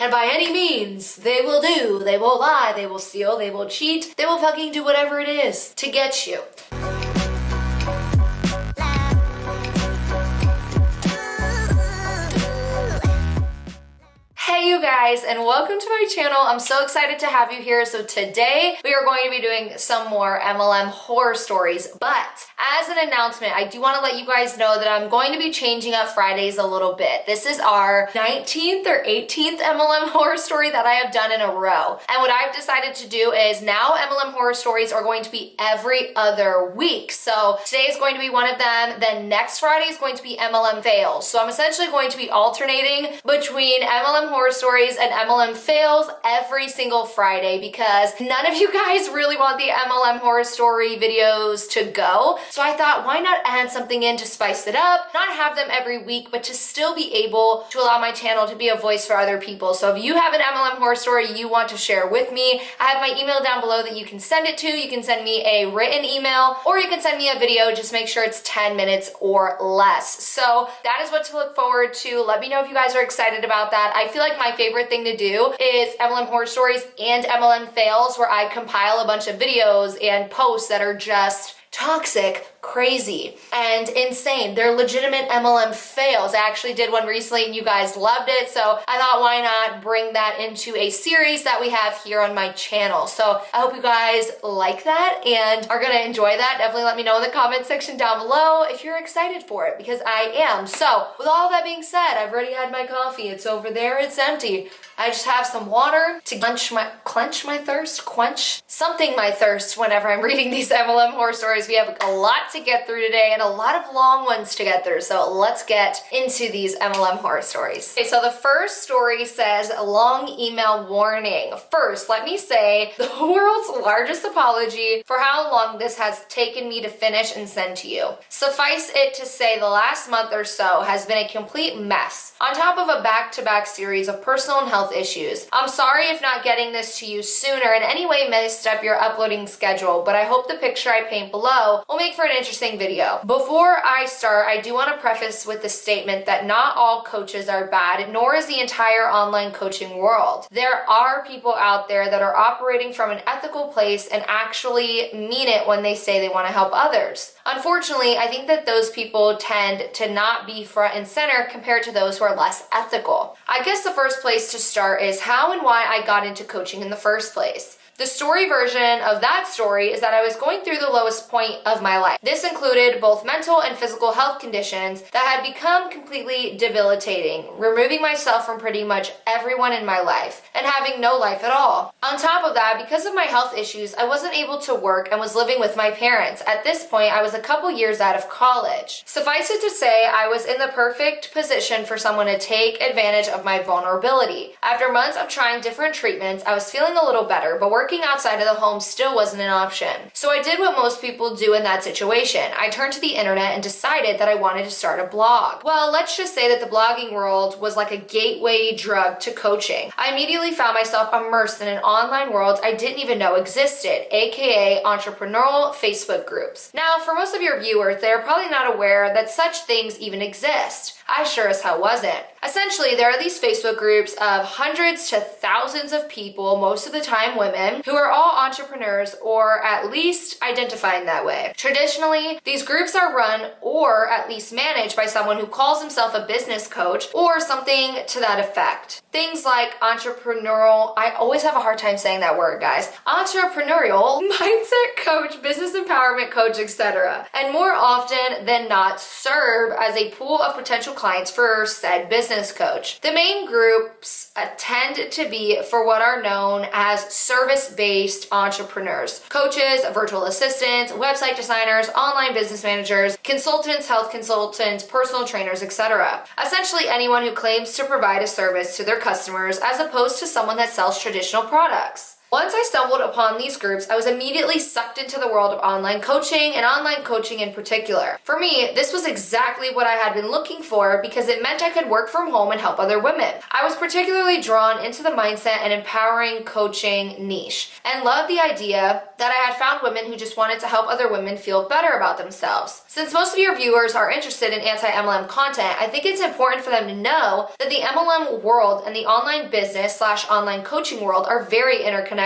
And by any means, they will do, they will lie, they will steal, they will cheat, they will fucking do whatever it is to get you. Hey you guys, and welcome to my channel. I'm so excited to have you here. So today we are going to be doing some more MLM horror stories, but as an announcement, I do want to let you guys know that I'm going to be changing up Fridays a little bit. This is our 19th or 18th MLM horror story that I have done in a row. And what I've decided to do is now MLM horror stories are going to be every other week. So today is going to be one of them. Then next Friday is going to be MLM fails. So I'm essentially going to be alternating between MLM horror stories and MLM fails every single Friday because none of you guys really want the MLM horror story videos to go. So I thought, why not add something in to spice it up, not have them every week, but to still be able to allow my channel to be a voice for other people. So if you have an MLM horror story you want to share with me, I have my email down below that you can send it to. You can send me a written email or you can send me a video. Just make sure it's 10 minutes or less. So that is what to look forward to. Let me know if you guys are excited about that. I feel like my favorite thing to do is MLM horror stories and MLM fails, where I compile a bunch of videos and posts that are just toxic, crazy, and insane. They're legitimate MLM fails. I actually did one recently and you guys loved it, so I thought why not bring that into a series that we have here on my channel. So I hope you guys like that and are gonna enjoy that. Definitely let me know in the comment section down below if you're excited for it, because I am. So with all that being said, I've already had my coffee. It's over there, it's empty. I just have some water to quench my thirst whenever I'm reading these MLM horror stories. We have a lot to get through today and a lot of long ones to get through. So let's get into these MLM horror stories. Okay, so the first story says, long email warning. First, let me say the world's largest apology for how long this has taken me to finish and send to you. Suffice it to say, the last month or so has been a complete mess, on top of a back-to-back series of personal and health issues. I'm sorry if not getting this to you sooner in any way messed up your uploading schedule, but I hope the picture I paint below will make for an interesting video. Before I start, I do want to preface with the statement that not all coaches are bad, nor is the entire online coaching world. There are people out there that are operating from an ethical place and actually mean it when they say they want to help others. Unfortunately, I think that those people tend to not be front and center compared to those who are less ethical. I guess the first place to start is how and why I got into coaching in the first place. The story version of that story is that I was going through the lowest point of my life. This included both mental and physical health conditions that had become completely debilitating, removing myself from pretty much everyone in my life and having no life at all. On top of that, because of my health issues, I wasn't able to work and was living with my parents. At this point, I was a couple years out of college. Suffice it to say, I was in the perfect position for someone to take advantage of my vulnerability. After months of trying different treatments, I was feeling a little better, but working outside of the home still wasn't an option. So I did what most people do in that situation. I turned to the internet and decided that I wanted to start a blog. Well, let's just say that the blogging world was like a gateway drug to coaching. I immediately found myself immersed in an online world I didn't even know existed, aka entrepreneurial Facebook groups. Now, for most of your viewers, they're probably not aware that such things even exist. I sure as hell wasn't. Essentially, there are these Facebook groups of hundreds to thousands of people, most of the time women, who are all entrepreneurs or at least identifying that way. Traditionally, these groups are run or at least managed by someone who calls himself a business coach or something to that effect. Things like entrepreneurial, I always have a hard time saying that word, guys, entrepreneurial, mindset coach, business empowerment coach, etc. And more often than not serve as a pool of potential clients for said business coach. The main groups tend to be for what are known as service-based entrepreneurs, coaches, virtual assistants, website designers, online business managers, consultants, health consultants, personal trainers, etc. Essentially anyone who claims to provide a service to their customers as opposed to someone that sells traditional products. Once I stumbled upon these groups, I was immediately sucked into the world of online coaching, and online coaching in particular. For me, this was exactly what I had been looking for because it meant I could work from home and help other women. I was particularly drawn into the mindset and empowering coaching niche and loved the idea that I had found women who just wanted to help other women feel better about themselves. Since most of your viewers are interested in anti-MLM content, I think it's important for them to know that the MLM world and the online business/online coaching world are very interconnected.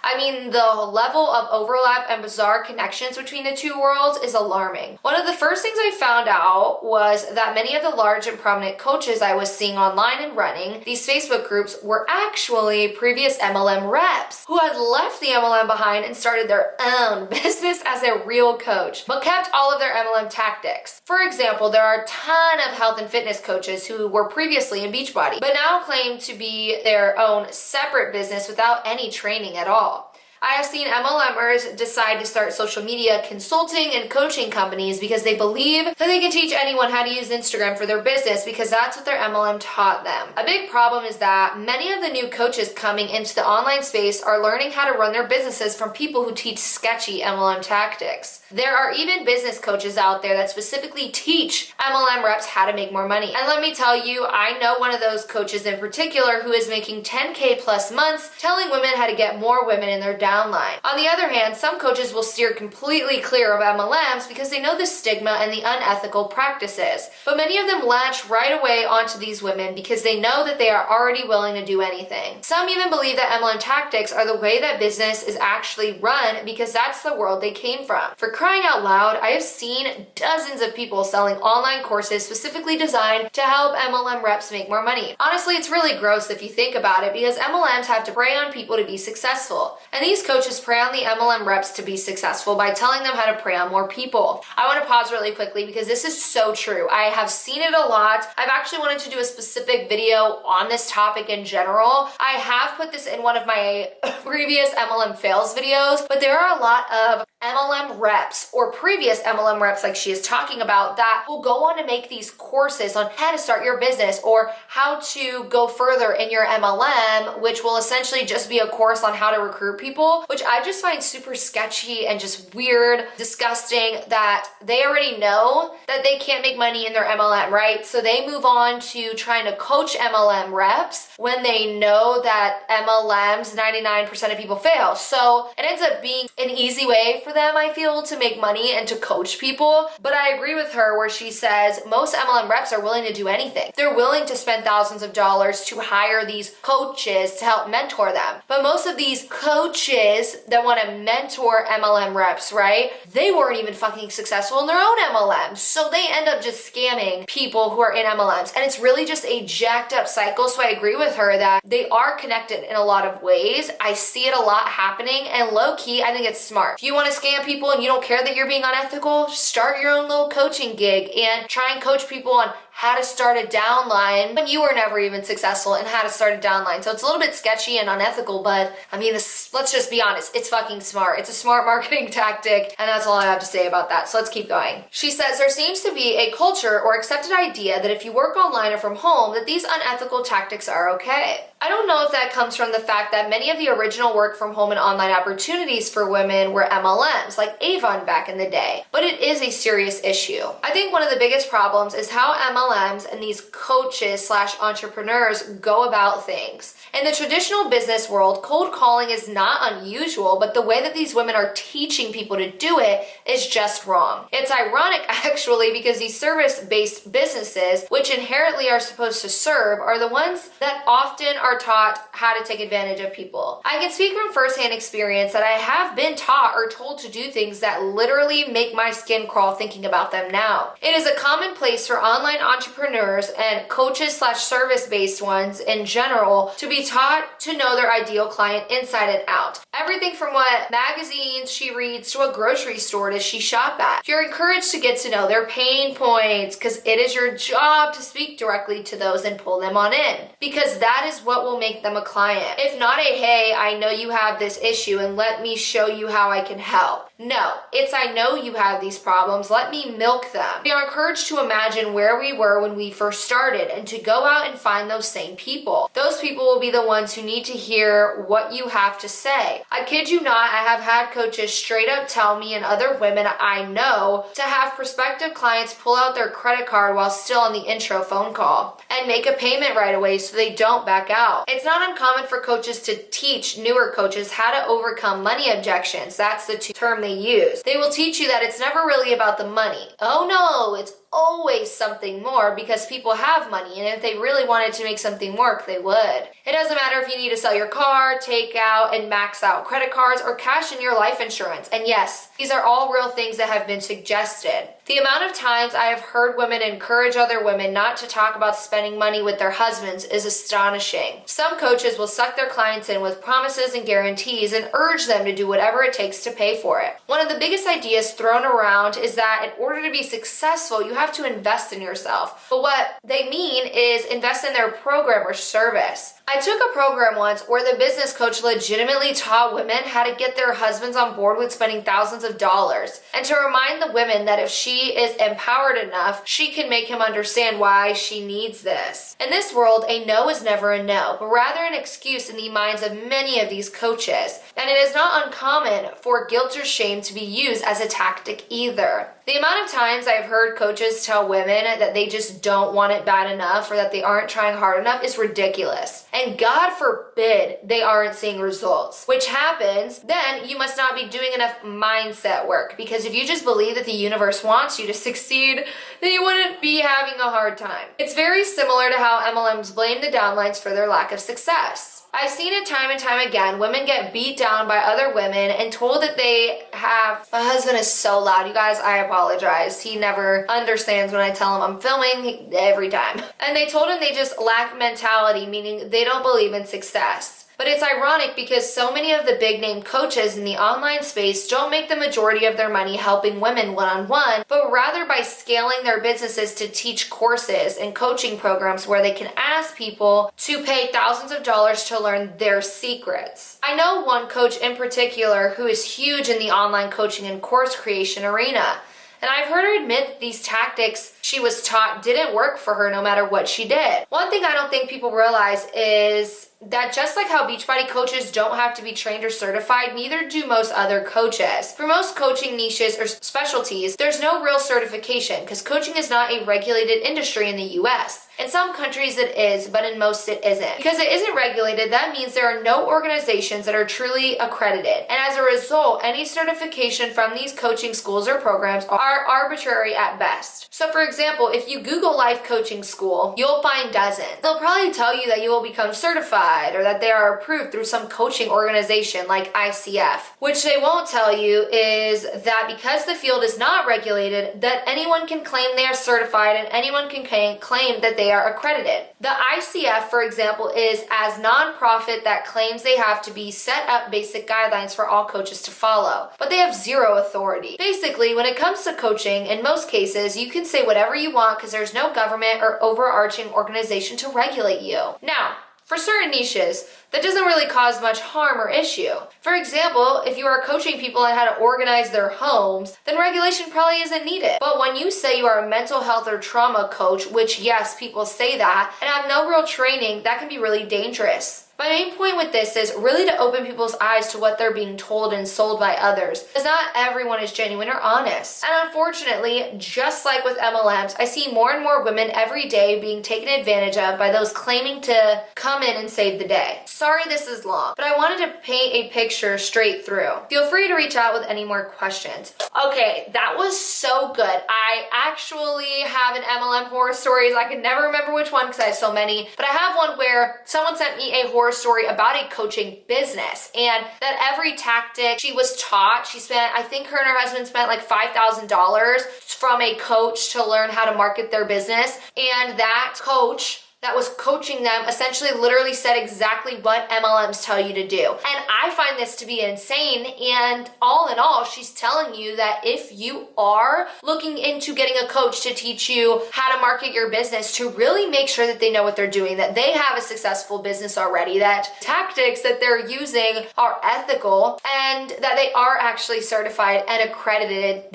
I mean, the level of overlap and bizarre connections between the two worlds is alarming. One of the first things I found out was that many of the large and prominent coaches I was seeing online and running these Facebook groups were actually previous MLM reps who had left the MLM behind and started their own business as a real coach, but kept all of their MLM tactics. For example, there are a ton of health and fitness coaches who were previously in Beachbody, but now claim to be their own separate business without any training at all. I have seen MLMers decide to start social media consulting and coaching companies because they believe that they can teach anyone how to use Instagram for their business because that's what their MLM taught them. A big problem is that many of the new coaches coming into the online space are learning how to run their businesses from people who teach sketchy MLM tactics. There are even business coaches out there that specifically teach MLM reps how to make more money. And let me tell you, I know one of those coaches in particular who is making 10K plus months telling women how to get more women in their downline. On the other hand, some coaches will steer completely clear of MLMs because they know the stigma and the unethical practices. But many of them latch right away onto these women because they know that they are already willing to do anything. Some even believe that MLM tactics are the way that business is actually run because that's the world they came from. For crying out loud, I have seen dozens of people selling online courses specifically designed to help MLM reps make more money. Honestly, it's really gross if you think about it because MLMs have to prey on people to be successful. And these coaches prey on the MLM reps to be successful by telling them how to prey on more people. I want to pause really quickly because this is so true. I have seen it a lot. I've actually wanted to do a specific video on this topic in general. I have put this in one of my previous MLM fails videos, but there are a lot of MLM reps or previous MLM reps like she is talking about that will go on to make these courses on how to start your business or how to go further in your MLM, which will essentially just be a course on how to recruit people, which I just find super sketchy and just weird, disgusting that they already know that they can't make money in their MLM, right? So they move on to trying to coach MLM reps when they know that MLMs, 99% of people fail. So it ends up being an easy way for them, I feel, to make money and to coach people. But I agree with her where she says most MLM reps are willing to do anything. They're willing to spend thousands of dollars to hire these coaches to help mentor them. But most of these coaches that want to mentor MLM reps, right? They weren't even fucking successful in their own MLMs. So they end up just scamming people who are in MLMs. And it's really just a jacked up cycle. So I agree with her that they are connected in a lot of ways. I see it a lot happening, and low key, I think it's smart. If you want to scam people and you don't care that you're being unethical, start your own little coaching gig and try and coach people on how to start a downline when you were never even successful and how to start a downline. So it's a little bit sketchy and unethical, but I mean, let's just be honest, it's fucking smart. It's a smart marketing tactic, and that's all I have to say about that. So let's keep going. She says there seems to be a culture or accepted idea that if you work online or from home, that these unethical tactics are okay. I don't know if that comes from the fact that many of the original work from home and online opportunities for women were MLMs, like Avon back in the day, but it is a serious issue. I think one of the biggest problems is how MLMs and these coaches/entrepreneurs go about things. In the traditional business world, cold calling is not unusual, but the way that these women are teaching people to do it is just wrong. It's ironic actually because these service-based businesses, which inherently are supposed to serve, are the ones that often are taught how to take advantage of people. I can speak from firsthand experience that I have been taught or told to do things that literally make my skin crawl thinking about them now. It is a common place for online entrepreneurs and coaches/service-based ones in general to be taught to know their ideal client inside and out. Everything from what magazines she reads to a grocery store does she shop at. You're encouraged to get to know their pain points because it is your job to speak directly to those and pull them on in, because that is what will make them a client. If not a, hey, I know you have this issue and let me show you how I can help. No, it's I know you have these problems, let me milk them. We are encouraged to imagine where we were when we first started and to go out and find those same people. Those people will be the ones who need to hear what you have to say. I kid you not, I have had coaches straight up tell me and other women I know to have prospective clients pull out their credit card while still on the intro phone call and make a payment right away so they don't back out. It's not uncommon for coaches to teach newer coaches how to overcome money objections. That's the term they use. They will teach you that it's never really about the money. Oh no, it's always something more because people have money, and if they really wanted to make something work, they would. It doesn't matter if you need to sell your car, take out and max out credit cards, or cash in your life insurance. And yes, these are all real things that have been suggested. The amount of times I have heard women encourage other women not to talk about spending money with their husbands is astonishing. Some coaches will suck their clients in with promises and guarantees and urge them to do whatever it takes to pay for it. One of the biggest ideas thrown around is that in order to be successful, you have to invest in yourself. But what they mean is invest in their program or service. I took a program once where the business coach legitimately taught women how to get their husbands on board with spending thousands of dollars, and to remind the women that if she is empowered enough, she can make him understand why she needs this. In this world, a no is never a no, but rather an excuse in the minds of many of these coaches. And it is not uncommon for guilt or shame to be used as a tactic either. The amount of times I've heard coaches tell women that they just don't want it bad enough or that they aren't trying hard enough is ridiculous. And God forbid they aren't seeing results, which happens, then you must not be doing enough mindset work, because if you just believe that the universe wants you to succeed, then you wouldn't be having a hard time. It's very similar to how MLMs blame the downlines for their lack of success. I've seen it time and time again. Women get beat down by other women and told that they have... My husband is so loud. You guys, I apologize. He never understands when I tell him I'm filming every time. And they told him they just lack mentality, meaning they don't believe in success. But it's ironic because so many of the big name coaches in the online space don't make the majority of their money helping women one-on-one, but rather by scaling their businesses to teach courses and coaching programs where they can ask people to pay thousands of dollars to learn their secrets. I know one coach in particular who is huge in the online coaching and course creation arena. And I've heard her admit that these tactics she was taught didn't work for her no matter what she did. One thing I don't think people realize is that just like how Beachbody coaches don't have to be trained or certified, neither do most other coaches. For most coaching niches or specialties, there's no real certification because coaching is not a regulated industry in the US. In some countries it is, but in most it isn't. Because it isn't regulated, that means there are no organizations that are truly accredited. And as a result, any certification from these coaching schools or programs are arbitrary at best. So for example, if you Google Life Coaching School, you'll find dozens. They'll probably tell you that you will become certified or that they are approved through some coaching organization like ICF. Which they won't tell you is that because the field is not regulated, that anyone can claim they are certified and anyone can claim that they are accredited. The ICF, for example, is as nonprofit that claims they have to be set up basic guidelines for all coaches to follow, but they have zero authority. Basically, when it comes to coaching, in most cases, you can say whatever you want because there's no government or overarching organization to regulate you. Now, for certain niches, that doesn't really cause much harm or issue. For example, if you are coaching people on how to organize their homes, then regulation probably isn't needed. But when you say you are a mental health or trauma coach, which yes, people say that, and have no real training, that can be really dangerous. My main point with this is really to open people's eyes to what they're being told and sold by others, because not everyone is genuine or honest. And unfortunately, just like with MLMs, I see more and more women every day being taken advantage of by those claiming to come in and save the day. Sorry this is long, but I wanted to paint a picture straight through. Feel free to reach out with any more questions. Okay, that was so good. I actually have an MLM horror stories. I can never remember which one because I have so many, but I have one where someone sent me a horror story about a coaching business, and that every tactic she was taught, she spent, I think her and her husband spent like $5,000 from a coach to learn how to market their business, and that coach that was coaching them essentially literally said exactly what MLMs tell you to do. And I find this to be insane. And all in all, she's telling you that if you are looking into getting a coach to teach you how to market your business, to really make sure that they know what they're doing, that they have a successful business already, that tactics that they're using are ethical, and that they are actually certified and accredited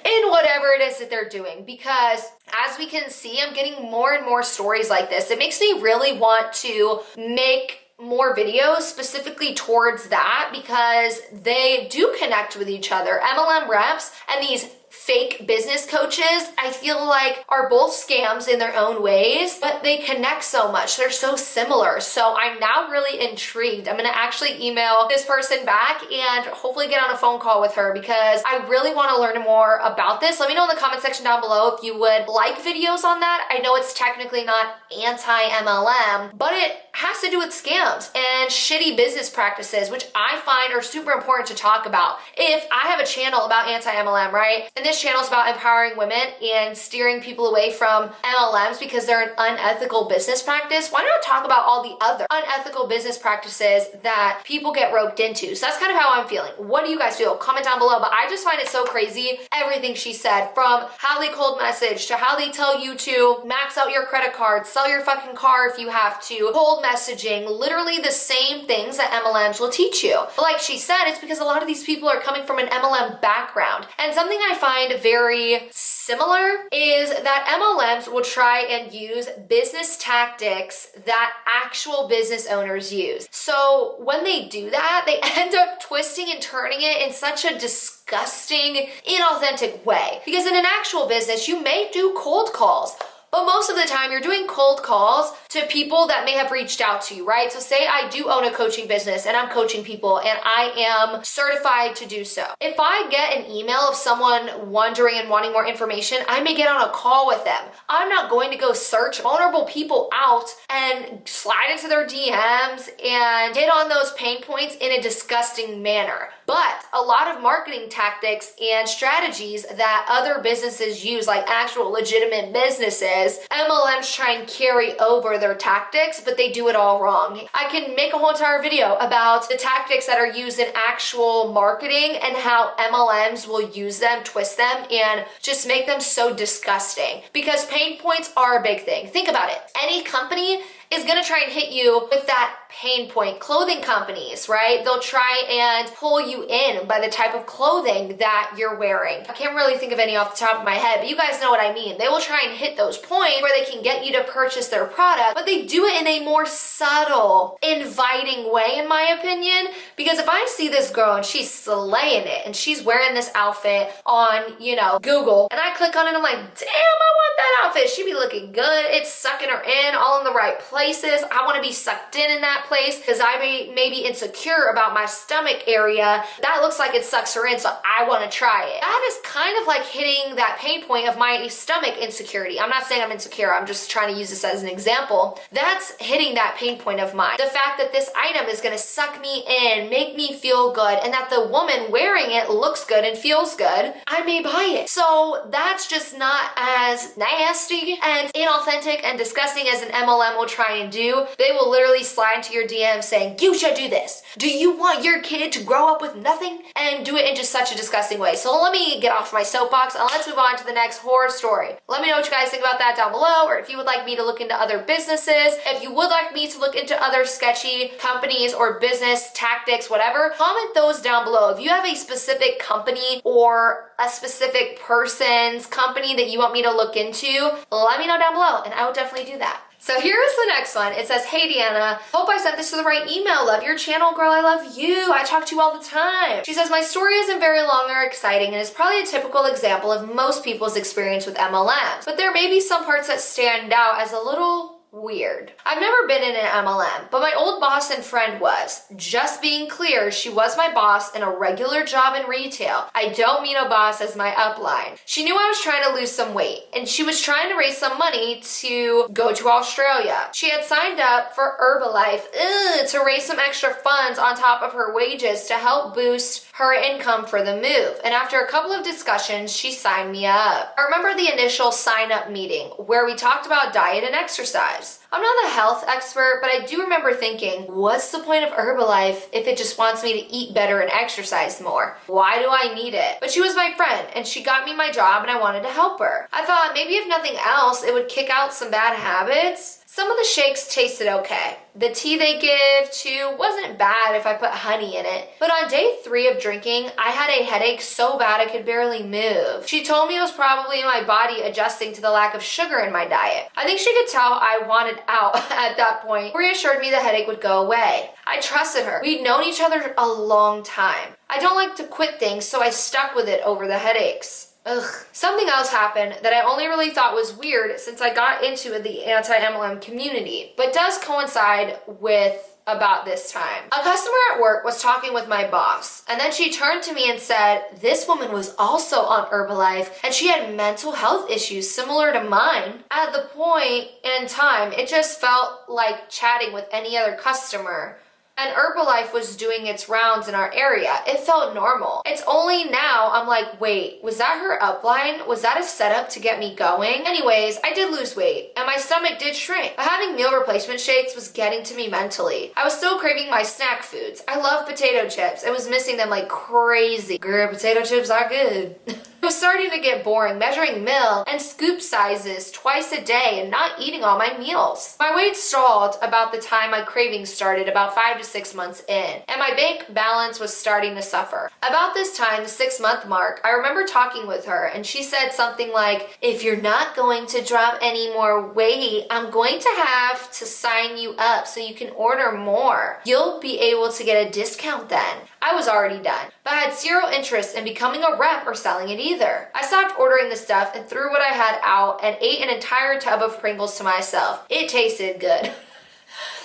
in whatever it is that they're doing. Because as we can see, I'm getting more and more stories like this. It makes me really want to make more videos specifically towards that, because they do connect with each other. MLM reps and these fake business coaches, I feel like, are both scams in their own ways, but they connect so much. They're so similar. So I'm now really intrigued. I'm gonna actually email this person back and hopefully get on a phone call with her, because I really want to learn more about this. Let me know in the comment section down below if you would like videos on that. I know it's technically not anti-MLM, but it has to do with scams and shitty business practices, which I find are super important to talk about. If I have a channel about anti-MLM, right? And this channel is about empowering women and steering people away from MLMs because they're an unethical business practice, why not talk about all the other unethical business practices that people get roped into? So that's kind of how I'm feeling. What do you guys feel? Comment down below. But I just find it so crazy, everything she said, from how they cold message to how they tell you to max out your credit card, sell your fucking car if you have to, cold messaging, literally the same things that MLMs will teach you. But like she said, it's because a lot of these people are coming from an MLM background. And something I find very similar is that MLMs will try and use business tactics that actual business owners use. So when they do that, they end up twisting and turning it in such a disgusting, inauthentic way. Because in an actual business, you may do cold calls, but most of the time you're doing cold calls to people that may have reached out to you, right? So say I do own a coaching business and I'm coaching people and I am certified to do so. If I get an email of someone wondering and wanting more information, I may get on a call with them. I'm not going to go search vulnerable people out and slide into their DMs and hit on those pain points in a disgusting manner. But a lot of marketing tactics and strategies that other businesses use, like actual legitimate businesses, MLMs try and carry over their tactics, but they do it all wrong. I can make a whole entire video about the tactics that are used in actual marketing and how MLMs will use them, twist them, and just make them so disgusting. Because pain points are a big thing. Think about it. Any company is gonna try and hit you with that pain point. Clothing companies, right? They'll try and pull you in by the type of clothing that you're wearing. I can't really think of any off the top of my head, but you guys know what I mean. They will try and hit those points where they can get you to purchase their product, but they do it in a more subtle, inviting way, in my opinion. Because if I see this girl and she's slaying it and she's wearing this outfit on, Google, and I click on it, I'm like, damn, I want that outfit. She be looking good. It's sucking her in all in the right places. I want to be sucked in that place because I may be insecure about my stomach area. That looks like it sucks her in, so I want to try it. That is kind of like hitting that pain point of my stomach insecurity. I'm not saying I'm insecure. I'm just trying to use this as an example. That's hitting that pain point of mine. The fact that this item is going to suck me in, make me feel good, and that the woman wearing it looks good and feels good, I may buy it. So that's just not as nasty and inauthentic and disgusting as an MLM will try and do. They will literally slide into your DM saying, you should do this. Do you want your kid to grow up with nothing? And do it in just such a disgusting way. So let me get off my soapbox and let's move on to the next horror story. Let me know what you guys think about that down below, or if you would like me to look into other businesses, if you would like me to look into other sketchy companies or business tactics, whatever, comment those down below. If you have a specific company or a specific person's company that you want me to look into, let me know down below and I will definitely do that. So here's the next one. It says, hey Deanna, hope I sent this to the right email. Love your channel, girl. I love you. I talk to you all the time. She says, my story isn't very long or exciting and is probably a typical example of most people's experience with MLMs, but there may be some parts that stand out as a little weird. I've never been in an MLM, but my old boss and friend was. Just being clear, she was my boss in a regular job in retail. I don't mean a boss as my upline. She knew I was trying to lose some weight, and she was trying to raise some money to go to Australia. She had signed up for Herbalife to raise some extra funds on top of her wages to help boost her income for the move. And after a couple of discussions, she signed me up. I remember the initial sign-up meeting where we talked about diet and exercise. I'm not a health expert, but I do remember thinking, what's the point of Herbalife if it just wants me to eat better and exercise more? Why do I need it? But she was my friend, and she got me my job, and I wanted to help her. I thought maybe if nothing else, it would kick out some bad habits. Some of the shakes tasted okay. The tea they give too wasn't bad if I put honey in it. But on day 3 of drinking, I had a headache so bad I could barely move. She told me it was probably my body adjusting to the lack of sugar in my diet. I think she could tell I wanted out at that point. Reassured me the headache would go away. I trusted her. We'd known each other a long time. I don't like to quit things, so I stuck with it over the headaches. Something else happened that I only really thought was weird since I got into the anti-MLM community, but does coincide with about this time. A customer at work was talking with my boss, and then she turned to me and said this woman was also on Herbalife and she had mental health issues similar to mine. At the point in time, it just felt like chatting with any other customer. And Herbalife was doing its rounds in our area. It felt normal. It's only now I'm like, wait, was that her upline? Was that a setup to get me going? Anyways, I did lose weight and my stomach did shrink. But having meal replacement shakes was getting to me mentally. I was still craving my snack foods. I love potato chips. I was missing them like crazy. Girl, potato chips are good. It was starting to get boring, measuring meal and scoop sizes twice a day and not eating all my meals. My weight stalled about the time my cravings started, about 5 to 6 months in, and my bank balance was starting to suffer. About this time, the 6-month mark, I remember talking with her and she said something like, if you're not going to drop any more weight, I'm going to have to sign you up so you can order more. You'll be able to get a discount then. I was already done, but I had zero interest in becoming a rep or selling it either. I stopped ordering the stuff and threw what I had out and ate an entire tub of Pringles to myself. It tasted good.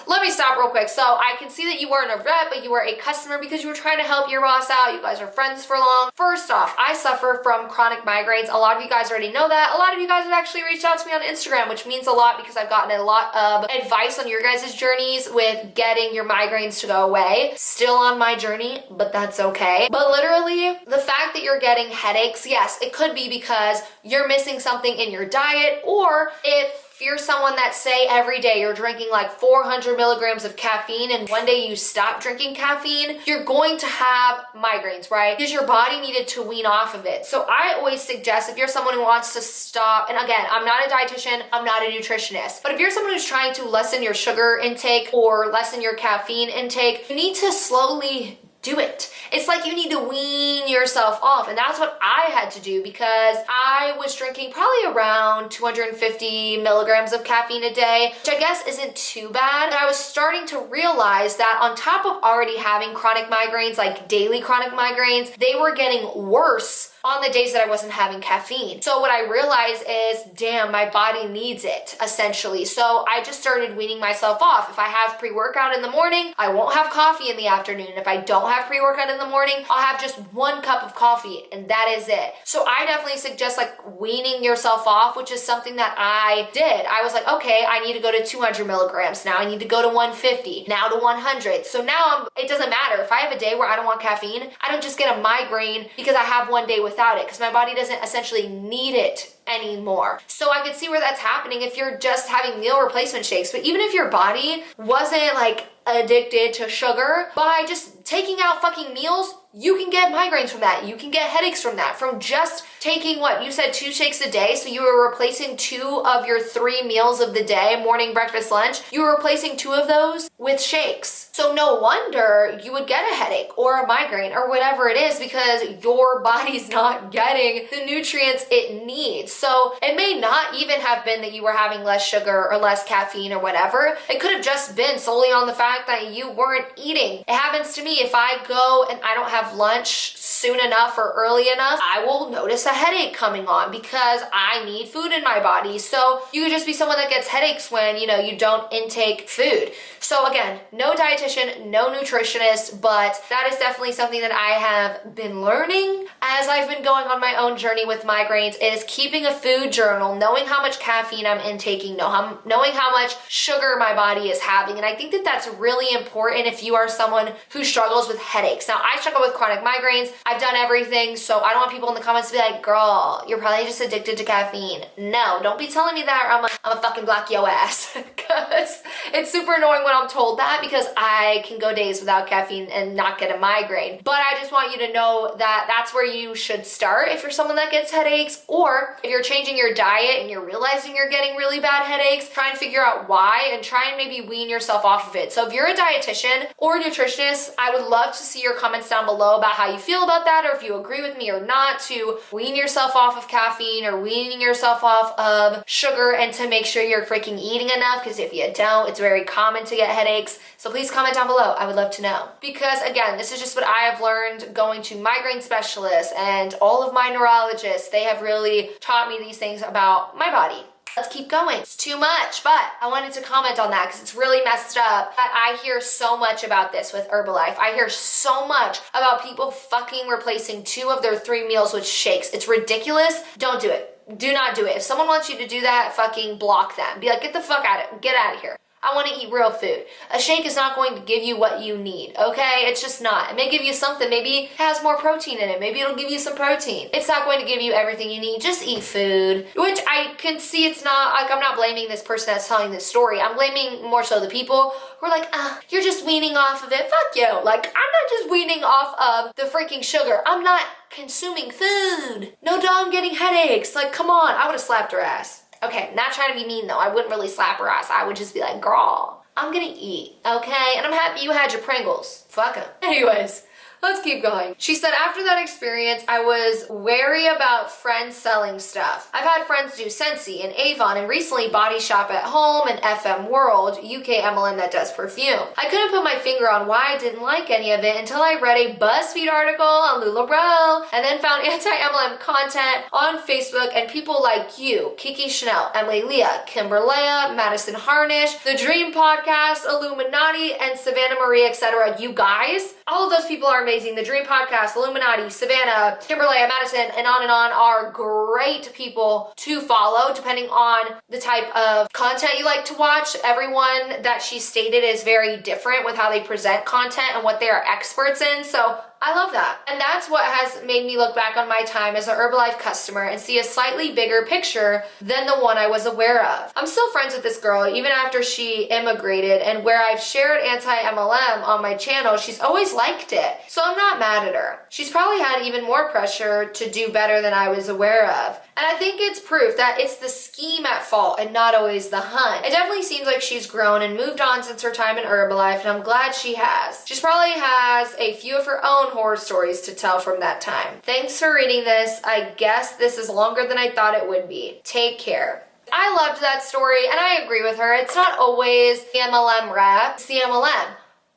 Let me stop real quick. So I can see that you weren't a rep, but you were a customer because you were trying to help your boss out. You guys are friends for long. First off, I suffer from chronic migraines. A lot of you guys already know that. A lot of you guys have actually reached out to me on Instagram, which means a lot because I've gotten a lot of advice on your guys' journeys with getting your migraines to go away. Still on my journey, but that's okay. But literally, the fact that you're getting headaches, yes, it could be because you're missing something in your diet, or if you're someone that say every day you're drinking like 400 milligrams of caffeine and one day you stop drinking caffeine, you're going to have migraines, right? Because your body needed to wean off of it. So I always suggest if you're someone who wants to stop, and again, I'm not a dietitian, I'm not a nutritionist, but if you're someone who's trying to lessen your sugar intake or lessen your caffeine intake, you need to slowly do it. It's like you need to wean yourself off, and that's what I had to do because I was drinking probably around 250 milligrams of caffeine a day, which I guess isn't too bad. And I was starting to realize that on top of already having chronic migraines, like daily chronic migraines, they were getting worse on the days that I wasn't having caffeine. So what I realized is, damn, my body needs it, essentially. So I just started weaning myself off. If I have pre-workout in the morning, I won't have coffee in the afternoon. If I don't have pre-workout in the morning, I'll have just 1 cup of coffee, and that is it. So I definitely suggest like weaning yourself off, which is something that I did. I was like, okay, I need to go to 200 milligrams. Now I need to go to 150, now to 100. So now it doesn't matter. If I have a day where I don't want caffeine, I don't just get a migraine because I have one day without it, because my body doesn't essentially need it anymore. So I could see where that's happening if you're just having meal replacement shakes. But even if your body wasn't like addicted to sugar, by just taking out fucking meals, you can get migraines from that. You can get headaches from that. From just taking what you said, 2 shakes a day. So you were replacing 2 of your 3 meals of the day, morning, breakfast, lunch. You were replacing 2 of those with shakes. So no wonder you would get a headache or a migraine or whatever it is, because your body's not getting the nutrients it needs. So it may not even have been that you were having less sugar or less caffeine or whatever. It could have just been solely on the fact that you weren't eating. It happens to me if I go and I don't have have lunch soon enough or early enough, I will notice a headache coming on because I need food in my body. So you could just be someone that gets headaches when, you know, you don't intake food. So again, no dietitian, no nutritionist, but that is definitely something that I have been learning as I've been going on my own journey with migraines, is keeping a food journal, knowing how much caffeine I'm intaking, knowing how much sugar my body is having. And I think that that's really important if you are someone who struggles with headaches. Now, I struggle with chronic migraines. I've done everything, so I don't want people in the comments to be like, girl, you're probably just addicted to caffeine. No, don't be telling me that, or I'm a fucking block yo ass. Because it's super annoying when I'm told that, because I can go days without caffeine and not get a migraine. But I just want you to know that that's where you should start if you're someone that gets headaches, or if you're changing your diet and you're realizing you're getting really bad headaches, try and figure out why and try and maybe wean yourself off of it. So if you're a dietitian or a nutritionist, I would love to see your comments down below about how you feel about that, or if you agree with me or not, to wean yourself off of caffeine or weaning yourself off of sugar, and to make sure you're freaking eating enough, because if you don't, it's very common to get headaches. So please comment down below. I would love to know. Because again, this is just what I have learned going to migraine specialists and all of my neurologists. They have really taught me these things about my body. Let's keep going. It's too much, but I wanted to comment on that because it's really messed up. I hear so much about this with Herbalife. I hear so much about people fucking replacing 2 of their 3 meals with shakes. It's ridiculous. Don't do it. Do not do it. If someone wants you to do that, fucking block them. Be like, get the fuck out of it. Get out of here. I want to eat real food. A shake is not going to give you what you need, okay? It's just not. It may give you something. Maybe it has more protein in it. Maybe it'll give you some protein. It's not going to give you everything you need. Just eat food, which I can see it's not, like, I'm not blaming this person that's telling this story. I'm blaming more so the people who are like, you're just weaning off of it. Fuck you. Like, I'm not just weaning off of the freaking sugar. I'm not consuming food. No, dog, I'm getting headaches. Like, come on. I would have slapped her ass. Okay, not trying to be mean though. I wouldn't really slap her ass. I would just be like, girl, I'm gonna eat, okay? And I'm happy you had your Pringles. Fuck 'em. Anyways, let's keep going. She said, after that experience, I was wary about friends selling stuff. I've had friends do Scentsy and Avon, and recently Body Shop at Home and FM World, UK MLM that does perfume. I couldn't put my finger on why I didn't like any of it until I read a BuzzFeed article on LuLaRoe, and then found anti-MLM content on Facebook and people like you, Kiki Chanel, Emily Leah, Kimberlea, Madison Harnish, The Dream Podcast, Illuminati, and Savannah Marie, etc. You guys, all of those people are amazing. The Dream Podcast, Illuminati, Savannah, Kimberlea, Madison, and on are great people to follow depending on the type of content you like to watch. Everyone that she stated is very different with how they present content and what they are experts in. So I love that. And that's what has made me look back on my time as an Herbalife customer and see a slightly bigger picture than the one I was aware of. I'm still friends with this girl even after she immigrated, and where I've shared anti-MLM on my channel, she's always liked it. So I'm not mad at her. She's probably had even more pressure to do better than I was aware of. And I think it's proof that it's the scheme at fault and not always the hunt. It definitely seems like she's grown and moved on since her time in Herbalife, and I'm glad she has. She probably has a few of her own horror stories to tell from that time. Thanks for reading this. I guess this is longer than I thought it would be. Take care. I loved that story, and I agree with her. It's not always the MLM rep, it's the MLM.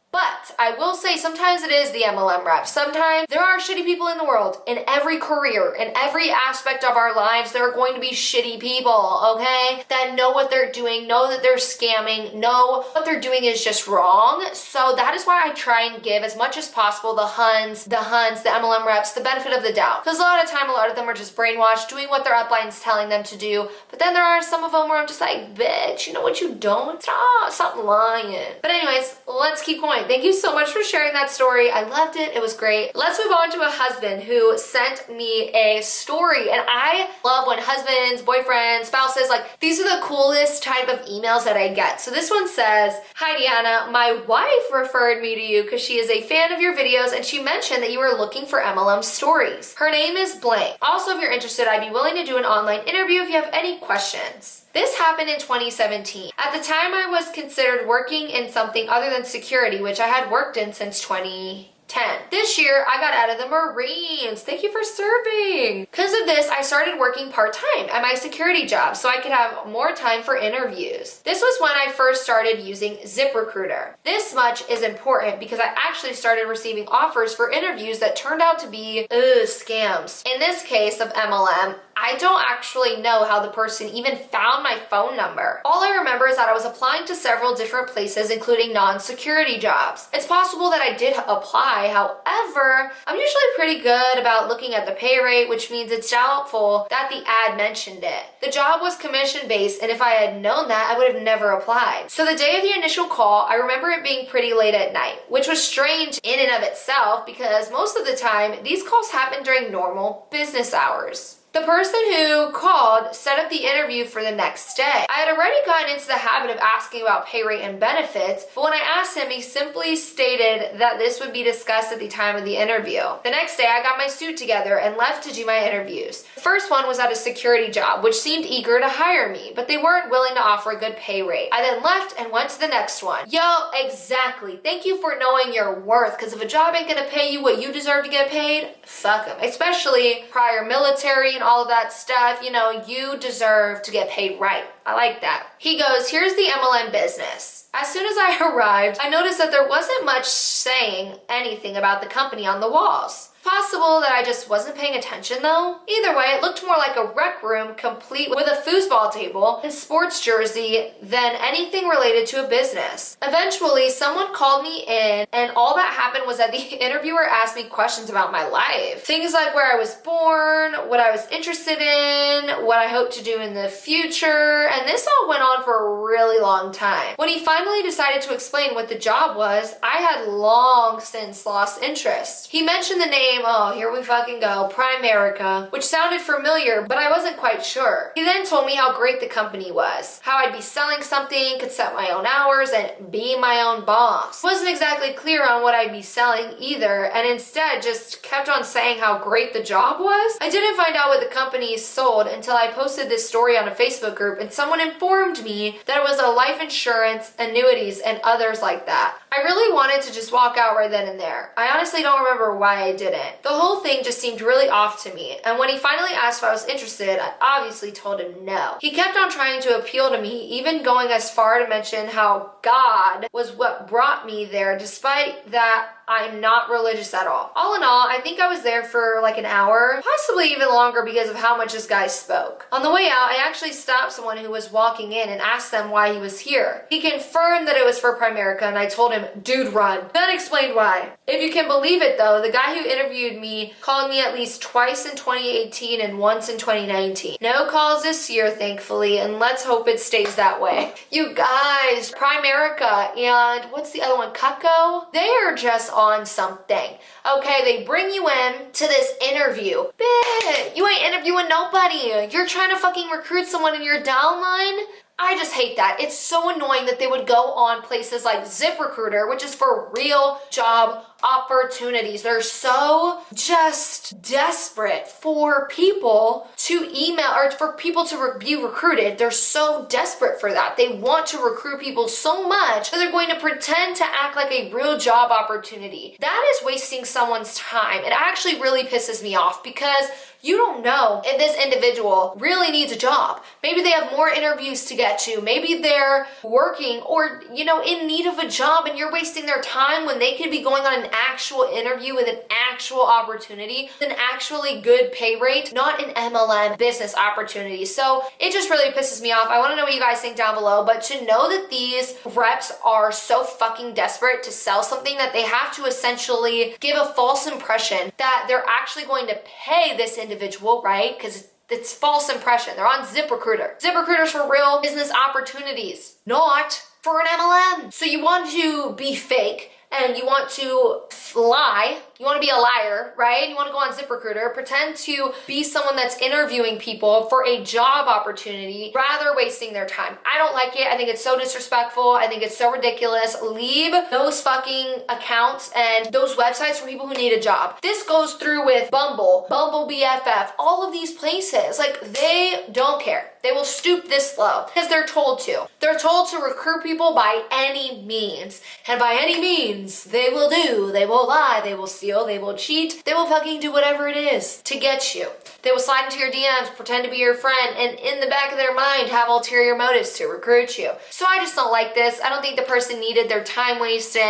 But I will say sometimes it is the MLM rep. Sometimes there are shitty people in the world. In every career, in every aspect of our lives, there are going to be shitty people, okay? That know what they're doing, know that they're scamming, know what they're doing is just wrong. So that is why I try and give as much as possible the Huns, the MLM reps, the benefit of the doubt. Because a lot of them are just brainwashed, doing what their upline's telling them to do. But then there are some of them where I'm just like, bitch, you know what you don't? Stop lying. But anyways, let's keep going. Thank you so much for sharing that story. I loved it. It was great. Let's move on to a husband who sent me a story. And I love when husbands, boyfriends, spouses, like, these are the coolest type of emails that I get. So this one says, "Hi Deanna, my wife referred me to you because she is a fan of your videos and she mentioned that you were looking for MLM stories. Her name is blank. Also, if you're interested, I'd be willing to do an online interview if you have any questions." This happened in 2017. At the time, I was considered working in something other than security, which I had worked in since 20 10. This year, I got out of the Marines. Thank you for serving. Because of this, I started working part-time at my security job so I could have more time for interviews. This was when I first started using ZipRecruiter. This much is important because I actually started receiving offers for interviews that turned out to be scams. In this case of MLM, I don't actually know how the person even found my phone number. All I remember is that I was applying to several different places, including non-security jobs. It's possible that I did apply, however, I'm usually pretty good about looking at the pay rate, which means it's doubtful that the ad mentioned it. The job was commission-based, and if I had known that, I would have never applied. So the day of the initial call, I remember it being pretty late at night, which was strange in and of itself because most of the time, these calls happen during normal business hours. The person who called set up the interview for the next day. I had already gotten into the habit of asking about pay rate and benefits, but when I asked him, he simply stated that this would be discussed at the time of the interview. The next day, I got my suit together and left to do my interviews. The first one was at a security job, which seemed eager to hire me, but they weren't willing to offer a good pay rate. I then left and went to the next one. Yo, exactly. Thank you for knowing your worth, because if a job ain't gonna pay you what you deserve to get paid, fuck them. Especially prior military and all of that stuff, you know, you deserve to get paid right. I like that. He goes, here's the MLM business. As soon as I arrived, I noticed that there wasn't much saying anything about the company on the walls. Possible that I just wasn't paying attention though. Either way, it looked more like a rec room complete with a foosball table and sports jersey than anything related to a business. Eventually, someone called me in and all that happened was that the interviewer asked me questions about my life. Things like where I was born, what I was interested in, what I hope to do in the future, and this all went on for a really long time. When he finally decided to explain what the job was, I had long since lost interest. He mentioned the name, oh, here we fucking go, Primerica, which sounded familiar, but I wasn't quite sure. He then told me how great the company was, how I'd be selling something, could set my own hours, and be my own boss. Wasn't exactly clear on what I'd be selling either, and instead just kept on saying how great the job was. I didn't find out what the company sold until I posted this story on a Facebook group, and someone informed me that it was a life insurance, annuities, and others like that. I really wanted to just walk out right then and there. I honestly don't remember why I didn't. The whole thing just seemed really off to me, and when he finally asked if I was interested, I obviously told him no. He kept on trying to appeal to me, even going as far to mention how God was what brought me there, despite that I'm not religious at all. All in all, I think I was there for like an hour, possibly even longer because of how much this guy spoke. On the way out, I actually stopped someone who was walking in and asked them why he was here. He confirmed that it was for Primerica, and I told him, dude, run. Then explained why. If you can believe it though, the guy who interviewed me called me at least twice in 2018 and once in 2019. No calls this year, thankfully, and let's hope it stays that way. You guys, Primerica and what's the other one, XOXO? They are just on something. Okay, they bring you in to this interview. Bitch, you ain't interviewing nobody. You're trying to fucking recruit someone in your downline? I just hate that. It's so annoying that they would go on places like ZipRecruiter, which is for real job opportunities. They're so just desperate for people to email or for people to be recruited. They're so desperate for that. They want to recruit people so much that they're going to pretend to act like a real job opportunity. That is wasting someone's time. It actually really pisses me off because you don't know if this individual really needs a job. Maybe they have more interviews to get to. Maybe they're working or, you know, in need of a job and you're wasting their time when they could be going on an actual interview with an actual opportunity, an actually good pay rate, not an MLM business opportunity. So it just really pisses me off. I want to know what you guys think down below, but to know that these reps are so fucking desperate to sell something that they have to essentially give a false impression that they're actually going to pay this individual, right? Because it's false impression. They're on ZipRecruiter. ZipRecruiter's for real business opportunities, not for an MLM. So you want to be fake and you want to lie, you want to be a liar, right? You want to go on ZipRecruiter, pretend to be someone that's interviewing people for a job opportunity, rather wasting their time. I don't like it. I think it's so disrespectful. I think it's so ridiculous. Leave those fucking accounts and those websites for people who need a job. This goes through with Bumble BFF, all of these places. Like, they don't care. They will stoop this low because they're told to. They're told to recruit people by any means. And by any means, means. They will do, they will lie, they will steal, they will cheat, they will fucking do whatever it is to get you. They will slide into your DMs, pretend to be your friend, and in the back of their mind have ulterior motives to recruit you. So I just don't like this. I don't think the person needed their time wasted,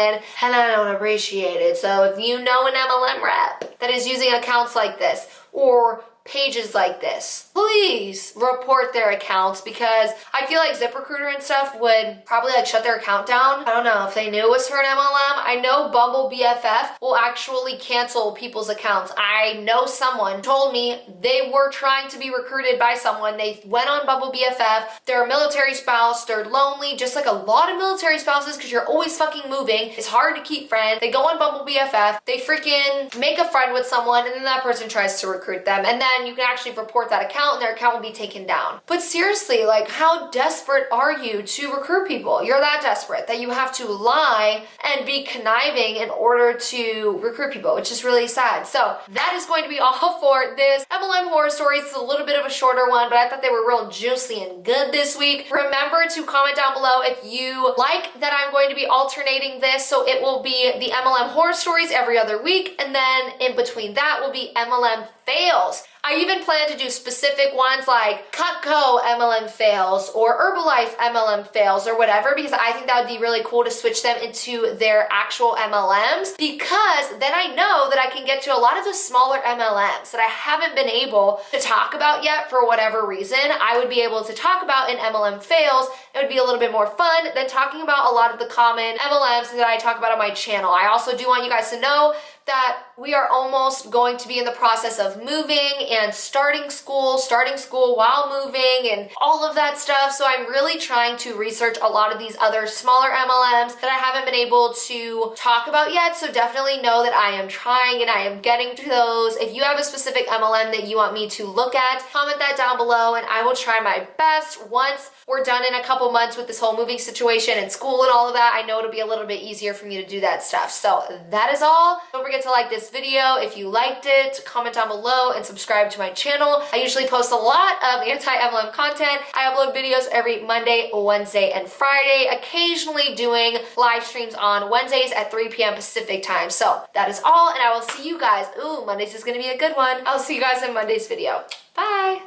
and I don't appreciate it. So if you know an MLM rep that is using accounts like this, or pages like this, please report their accounts, because I feel like ZipRecruiter and stuff would probably like shut their account down. I don't know if they knew it was for an MLM. I know Bumble BFF will actually cancel people's accounts. I know someone told me they were trying to be recruited by someone. They went on Bumble BFF. They're a military spouse. They're lonely, just like a lot of military spouses, because you're always fucking moving. It's hard to keep friends. They go on Bumble BFF. They freaking make a friend with someone, and then that person tries to recruit them. And then you can actually report that account and their account will be taken down. But seriously, like, how desperate are you to recruit people? You're that desperate that you have to lie and be conniving in order to recruit people, which is really sad. So that is going to be all for this MLM horror stories. It's a little bit of a shorter one, but I thought they were real juicy and good this week. Remember to comment down below if you like that I'm going to be alternating this. So it will be the MLM horror stories every other week, and then in between that will be MLM fails. I even plan to do specific ones like XOXO MLM fails or Herbalife MLM fails or whatever, because I think that would be really cool to switch them into their actual MLMs, because then I know that I can get to a lot of the smaller MLMs that I haven't been able to talk about yet for whatever reason. I would be able to talk about in MLM fails. It would be a little bit more fun than talking about a lot of the common MLMs that I talk about on my channel. I also do want you guys to know that we are almost going to be in the process of moving and starting school while moving and all of that stuff. So I'm really trying to research a lot of these other smaller MLMs that I haven't been able to talk about yet. So definitely know that I am trying and I am getting to those. If you have a specific MLM that you want me to look at, comment that down below and I will try my best. Once we're done in a couple months with this whole moving situation and school and all of that, I know it'll be a little bit easier for me to do that stuff. So that is all. Don't forget to like this video if you liked it, comment down below and subscribe to my channel. I usually post a lot of anti-MLM content. I upload videos every Monday, Wednesday, and Friday, occasionally doing live streams on Wednesdays at 3 p.m. Pacific time. So that is all, and I will see you guys. Ooh, Mondays is gonna be a good one. I'll see you guys in Monday's video. Bye.